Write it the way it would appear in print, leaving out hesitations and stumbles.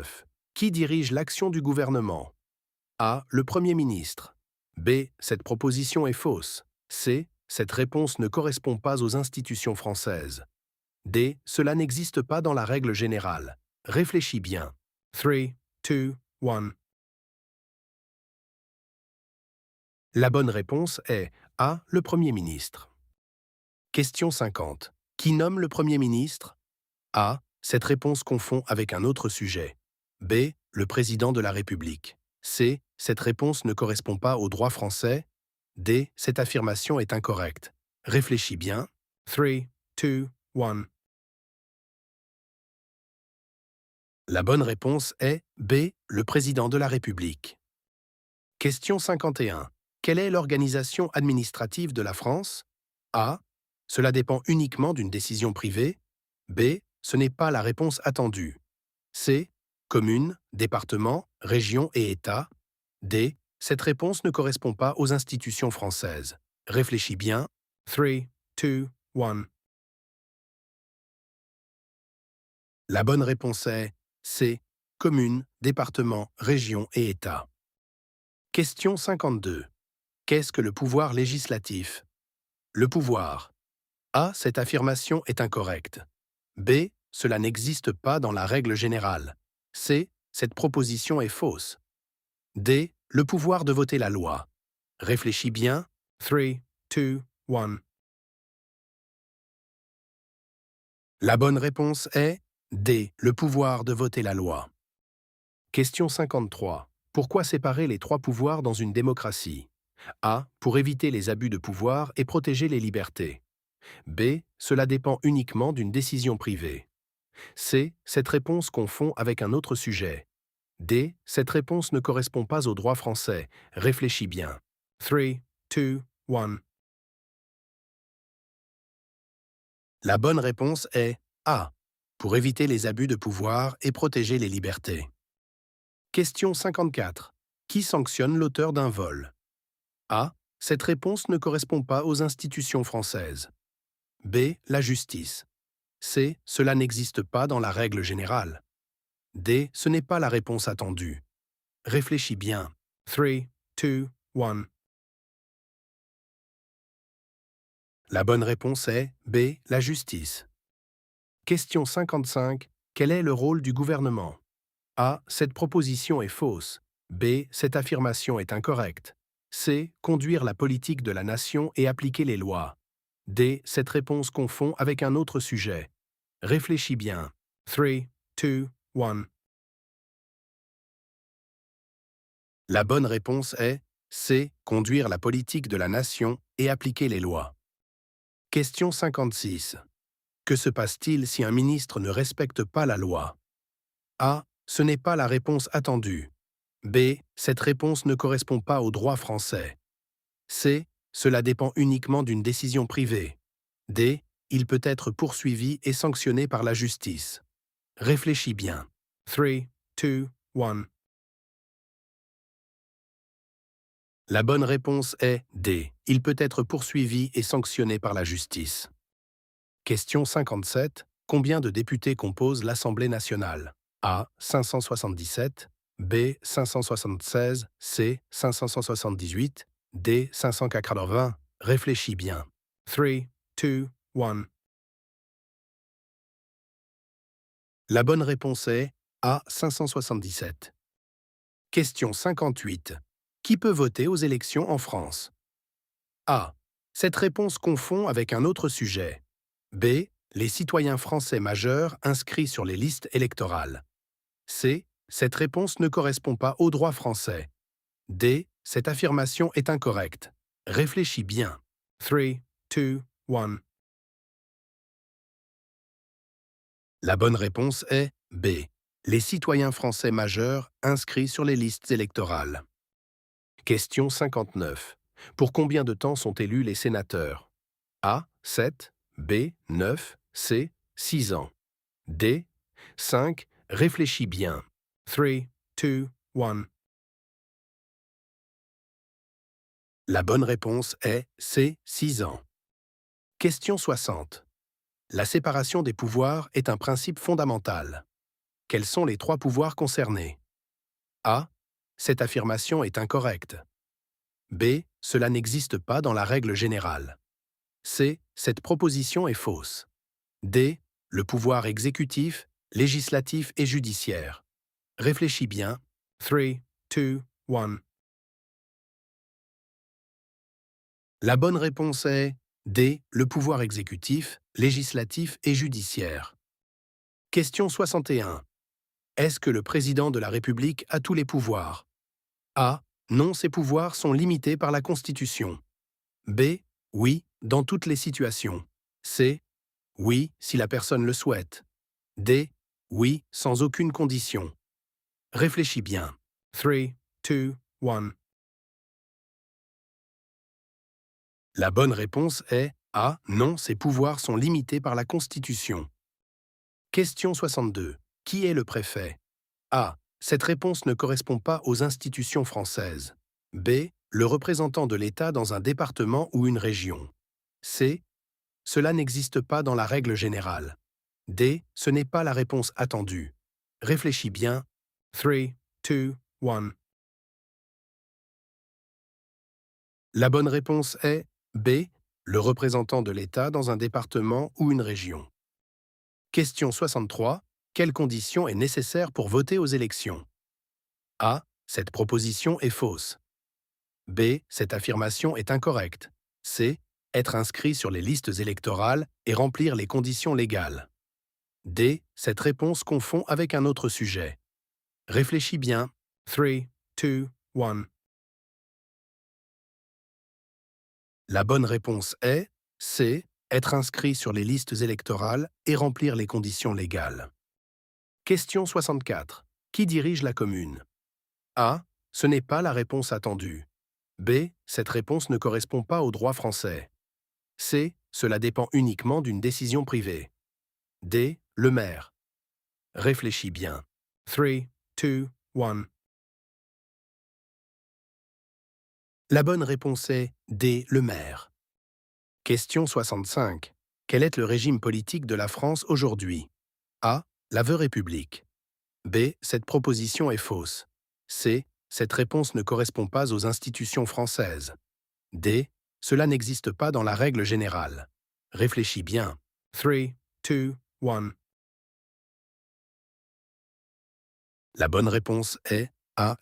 59. Qui dirige l'action du gouvernement? A. Le Premier ministre. B. Cette proposition est fausse. C. Cette réponse ne correspond pas aux institutions françaises. D. Cela n'existe pas dans la règle générale. Réfléchis bien. 3, 2, 1. La bonne réponse est A. Le Premier ministre. Question 50. Qui nomme le Premier ministre? A. Cette réponse confond avec un autre sujet. B. Le Président de la République. C. Cette réponse ne correspond pas au droit français. D. Cette affirmation est incorrecte. Réfléchis bien. 3, 2, 1. La bonne réponse est B. Le Président de la République. Question 51. Quelle est l'organisation administrative de la France? A. Cela dépend uniquement d'une décision privée. B. Ce n'est pas la réponse attendue. C. Commune, département, région et État. D. Cette réponse ne correspond pas aux institutions françaises. Réfléchis bien. 3, 2, 1. La bonne réponse est C. Commune, département, région et État. Question 52. Qu'est-ce que le pouvoir législatif? Le pouvoir. A. Cette affirmation est incorrecte. B. Cela n'existe pas dans la règle générale. C. Cette proposition est fausse. D. Le pouvoir de voter la loi. Réfléchis bien. 3, 2, 1. La bonne réponse est D. Le pouvoir de voter la loi. Question 53. Pourquoi séparer les trois pouvoirs dans une démocratie? A. Pour éviter les abus de pouvoir et protéger les libertés. B. Cela dépend uniquement d'une décision privée. C. Cette réponse confond avec un autre sujet. D. Cette réponse ne correspond pas au droit français. Réfléchis bien. 3, 2, 1. La bonne réponse est A. Pour éviter les abus de pouvoir et protéger les libertés. Question 54. Qui sanctionne l'auteur d'un vol? A. Cette réponse ne correspond pas aux institutions françaises. B. La justice. C. Cela n'existe pas dans la règle générale. D. Ce n'est pas la réponse attendue. Réfléchis bien. 3, 2, 1. La bonne réponse est B. La justice. Question 55. Quel est le rôle du gouvernement? A. Cette proposition est fausse. B. Cette affirmation est incorrecte. C. Conduire la politique de la nation et appliquer les lois. D. Cette réponse confond avec un autre sujet. Réfléchis bien. 3, 2, 1. La bonne réponse est C. Conduire la politique de la nation et appliquer les lois. Question 56. Que se passe-t-il si un ministre ne respecte pas la loi? A. Ce n'est pas la réponse attendue. B. Cette réponse ne correspond pas au droit français. C. Cela dépend uniquement d'une décision privée. D. Il peut être poursuivi et sanctionné par la justice. Réfléchis bien. 3, 2, 1. La bonne réponse est D. Il peut être poursuivi et sanctionné par la justice. Question 57. Combien de députés composent l'Assemblée nationale? A. 577. B. 576. C. 578. D. 580. Réfléchis bien. 3, 2, 1. La bonne réponse est A. 577. Question 58. Qui peut voter aux élections en France? A. Cette réponse confond avec un autre sujet. B. Les citoyens français majeurs inscrits sur les listes électorales. C. Cette réponse ne correspond pas au droit français. D. Cette affirmation est incorrecte. Réfléchis bien. 3, 2, 1. La bonne réponse est B. Les citoyens français majeurs inscrits sur les listes électorales. Question 59. Pour combien de temps sont élus les sénateurs? A. 7. B. 9. C. 6 ans. D. 5. Réfléchis bien. 3, 2, 1. La bonne réponse est C. 6 ans. Question 60. La séparation des pouvoirs est un principe fondamental. Quels sont les trois pouvoirs concernés? A. Cette affirmation est incorrecte. B. Cela n'existe pas dans la règle générale. C. Cette proposition est fausse. D. Le pouvoir exécutif, législatif et judiciaire. Réfléchis bien. 3, 2, 1. La bonne réponse est D. Le pouvoir exécutif, législatif et judiciaire. Question 61. Est-ce que le président de la République a tous les pouvoirs? A. Non, ses pouvoirs sont limités par la Constitution. B. Oui, dans toutes les situations. C. Oui, si la personne le souhaite. D. Oui, sans aucune condition. Réfléchis bien. 3, 2, 1. La bonne réponse est A. Non, ses pouvoirs sont limités par la Constitution. Question 62. Qui est le préfet? A. Cette réponse ne correspond pas aux institutions françaises. B. Le représentant de l'État dans un département ou une région. C. Cela n'existe pas dans la règle générale. D. Ce n'est pas la réponse attendue. Réfléchis bien. 3, 2, 1. La bonne réponse est B. Le représentant de l'État dans un département ou une région. Question 63. Quelle condition est nécessaire pour voter aux élections? A. Cette proposition est fausse. B. Cette affirmation est incorrecte. C. Être inscrit sur les listes électorales et remplir les conditions légales. D. Cette réponse confond avec un autre sujet. Réfléchis bien. 3, 2, 1. La bonne réponse est C. Être inscrit sur les listes électorales et remplir les conditions légales. Question 64. Qui dirige la commune? A. Ce n'est pas la réponse attendue. B. Cette réponse ne correspond pas au droit français. C. Cela dépend uniquement d'une décision privée. D. Le maire. Réfléchis bien. 3, 2, 1. La bonne réponse est D. Le maire. Question 65. Quel est le régime politique de la France aujourd'hui? A. La veut République. B. Cette proposition est fausse. C. Cette réponse ne correspond pas aux institutions françaises. D. Cela n'existe pas dans la règle générale. Réfléchis bien. 3, 2, 1. La bonne réponse est A.